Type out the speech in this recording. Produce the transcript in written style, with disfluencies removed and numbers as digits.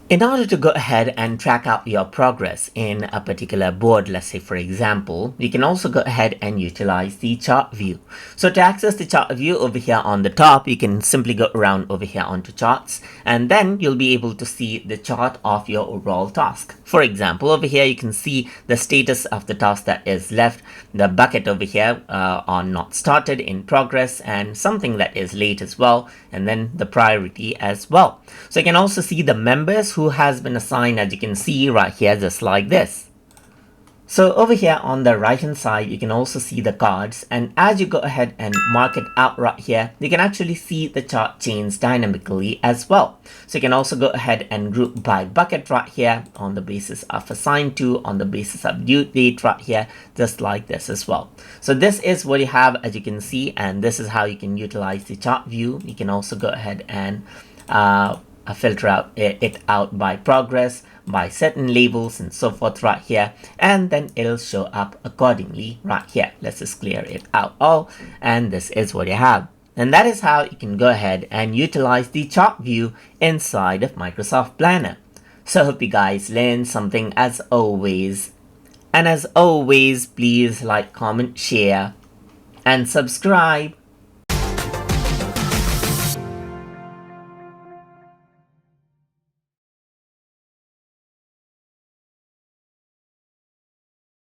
In order to go ahead and track out your progress in a particular board, let's say for example, you can also go ahead and utilize the chart view. So to access the chart view over here on the top, you can simply go around over here onto charts, and then you'll be able to see the chart of your overall task. For example, over here you can see the status of the task that is left, the bucket over here on not started, in progress, and something that is late as well, and then the priority as well. So you can also see the members who has been assigned, as you can see right here, just like this. So over here on the right hand side, you can also see the cards, and as you go ahead and mark it out right here, you can actually see the chart change dynamically as well. So you can also go ahead and group by bucket right here on the basis of assigned to, on the basis of due date right here, just like this as well. So this is what you have, as you can see, and this is how you can utilize the chart view. You can also go ahead and filter out it out by progress, by certain labels and so forth right here, and then it'll show up accordingly right here. Let's just clear it out all, and this is what you have. And that is how you can go ahead and utilize the chart view inside of Microsoft Planner. So I hope you guys learned something as always. And as always, please like, comment, share, and subscribe.